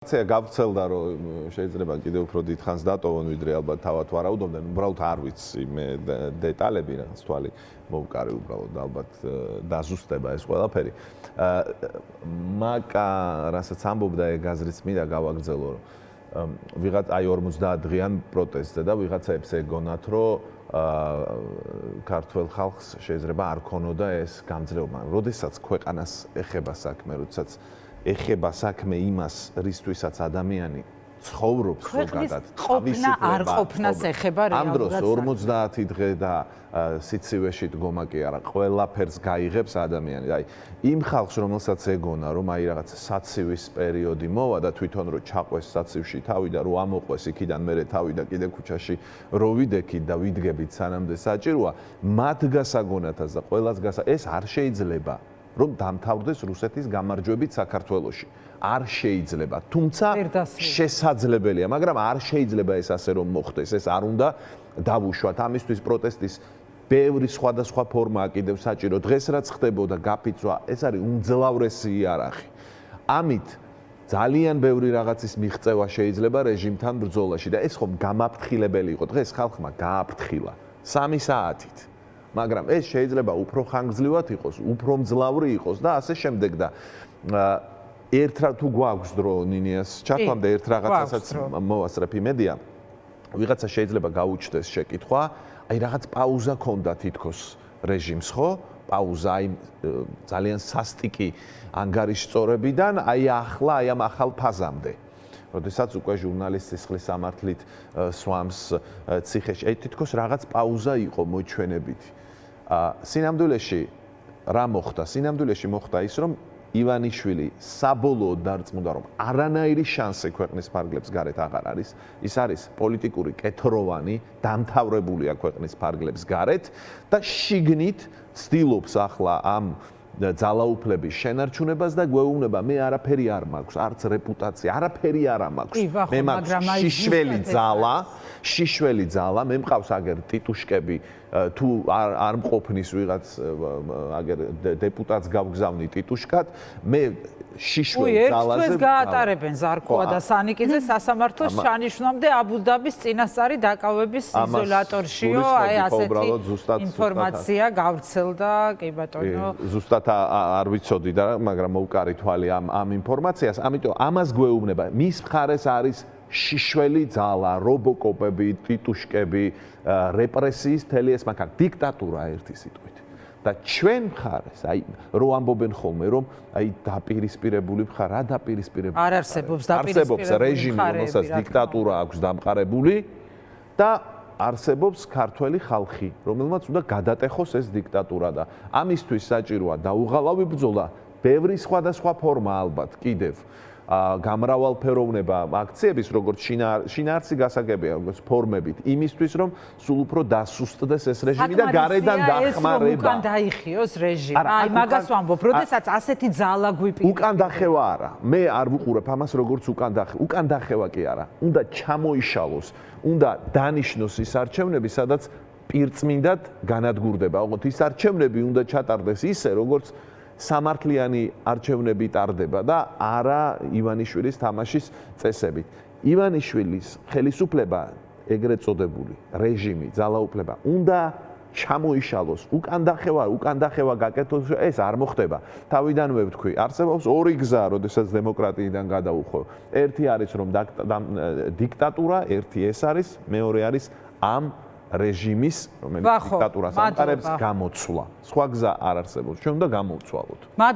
გავცელდა რომ შეიძლება კიდევ უფრო დიდხანს დატოვონ ვიდრე ალბათ თავად ვარაუდობდნენ უბრალოდ არ ვიცი მე დეტალები რაღაც თვალი მოვკარი უბრალოდ ალბათ დაზუსტება ეს ყველაფერი მაკა რასაც ამბობდა ეგ აზრიც მინდა გავაგრძელო რომ ვიღაც აი 50 დღიან პროტესტზე და ვიღაცაებს ეგონათ რომ ქართველ ხალხს შეიძლება არ ქონოდა ეს გამძლეობა როდესაც ქვეყანას ეხება საქმე როდესაც ეხება საქმე იმას, რისთვისაც ადამიანი ცხოვრობს ზოგადად, ყოფნა არ ყოფნას ეხება რეალურად. ამ დროს 50 დღე და სიცივეში დგომა კი არა, ყველაფერს გაიღებს ადამიანი. აი, იმ ხალხს, რომელსაც ეგონა, რომ აი რაღაც საცივის პერიოდი მოვა და თვითონ რომ ჩაყვეს საცივში თავი და რომ ამოყვეს იქიდან მერე თავი და კიდე ქუჩაში რო ვიდექით და ვიდგებით სანამდე საჭიროა, მათ გასაგონათაც და ყველას ეს არ შეიძლება. რომ დამთავრდეს რუსეთის გამარჯვებით საქართველოში. არ შეიძლება, თუმცა შესაძლებელია, მაგრამ არ შეიძლება ეს ასე რომ მოხდეს, ეს არ უნდა დავუშვათ. ამისთვის პროტესტის ბევრი სხვადასხვა ფორმაა კიდევ საჭირო. დღეს რაც ხდებოდა გაფიცვა, ეს არის უმძლავრესი იარაღი. ამით ძალიან ბევრი რაღაცის მიღწევა შეიძლება რეჟიმთან ბრძოლაში და ეს ხომ გამაფრთხილებელი იყო. დღეს ხალხმა გააფრთხილა 3 საათით. მაგრამ ეს შეიძლება უფრო ხანგრძლივად იყოს, უფრო მძლავრი იყოს და ასე შემდეგ და თუ გვაქვს დრო ნინიას ჩათვლამდე ერთ რაღაცასაც მოვასწრებ იმედია ვიღაცა შეიძლება გაუჩნდეს შეკითხვა აი რაღაც პაუზა ქონდა თითქოს რეჟიმს ხო პაუზა აი ძალიან სასტიკი ანგარიშწორებიდან აი ახლა აი ამ ახალ ფაზამდე როდესაც უკვე ჟურნალისტი სისხლის სამართლით სვამს ციხეში აი თითქოს რაღაც პაუზა იყო მოჩვენებითი სინამდვილეში რა მოხდა? სინამდვილეში მოხდა ის, რომ ივანიშვილი საბოლოოდ დარწმუნდა, რომ არანაირი შანსი ქვეყნის ფარგლებს გარეთ აღარ არის. ის არის პოლიტიკური კეთროვანი, დამთავრებულია ქვეყნის ფარგლებს გარეთ და შიგნით ცდილობს ახლა ამ ძალაუფლების შენარჩუნებას და გვეუბნება მე არაფერი არ მაქვს, არც რეპუტაცია, არაფერი არ მაქვს. მე მაქვს შიშველი ძალა, მე მყავს აგერ ტიტუშკები თუ არ მყოფნის ვიღაც აგერ დეპუტატს გავგზავნი ტიტუშკად, მე შიშველ ძალაზე ერთს გაატარებენ ზარქოა და სანიკიძე სასამართლოს ჩანიშვნამდე აბუ-დაბის წინასწარი დაკავების იზოლატორშიო, აი ასეთი ინფორმაცია გავრცელდა, კი ბატონო. ზუსტად არ ვიცოდი და მაგრამ მოვკარი თვალი ამ ინფორმაციას, ამიტომ ამას გვეუბნება. მის მხარეს არის შიშველი ძალა, რობოკოპები, ტიტუშკები, რეპრესიის თელი ეს მაგალითად დიქტატურა ერთი სიტყვით. და ჩვენ მხარეს, აი, რო ამბობენ ხოლმე, რომ აი დაპირისპირებული მხარ, რა დაპირისპირებული? არ არსებობს დაპირისპირებული რეჟიმი, რომელსაც დიქტატურა აქვს დამყარებული და არსებობს ქართველი ხალხი, რომელმაც უნდა გადატეხოს ეს დიქტატურა და ამისთვის საჭიროა დაუღალავი ბრძოლა, ბევრი სხვადასხვა ფორმა ალბათ კიდევ. გამრავალფეროვნება აქციების როგორც შინაარსი გასაგებია როგორც ფორმებით იმისთვის რომ სულ უფრო დასუსტდეს ეს რეჟიმი და გარედან დახმარება უკან დაიხიოს რეჟიმი აი მაგას ვამბობ როდესაც ასეთი ძალა გვიპირდება უკან დახევა არა მე არ ვუყურებ ამას როგორც უკან დახევა კი არა უნდა ჩამოიშალოს უნდა დანიშნოს ის არჩევნები სადაც პირწმინდად განადგურდება ოღონდ ის არჩევნები უნდა ჩატარდეს ისე როგორც სამართლიანი არჩევნები ტარდება და არა ივანიშვილის თამაშის წესებით. ივანიშვილის ხელისუფლება, ეგრეთ წოდებული რეჟიმი, ძალაუფლება უნდა ჩამოიშალოს, უკან დახევა გაკეთოს, ეს არ მოხდება. თავიდანვე ვთქვი, არსებობს ორი გზა, როდესაც დემოკრატიიდან გადაუხო. ერთი არის რომ დიქტატურა, ერთი ეს არის, მეორე არის ამ რეჟიმის, რომელიც დიქტატურას ამყარებს, გამოცვლა. სხვა გზა არ არსებობს. ჩვენ უნდა გამოვცვალოთ.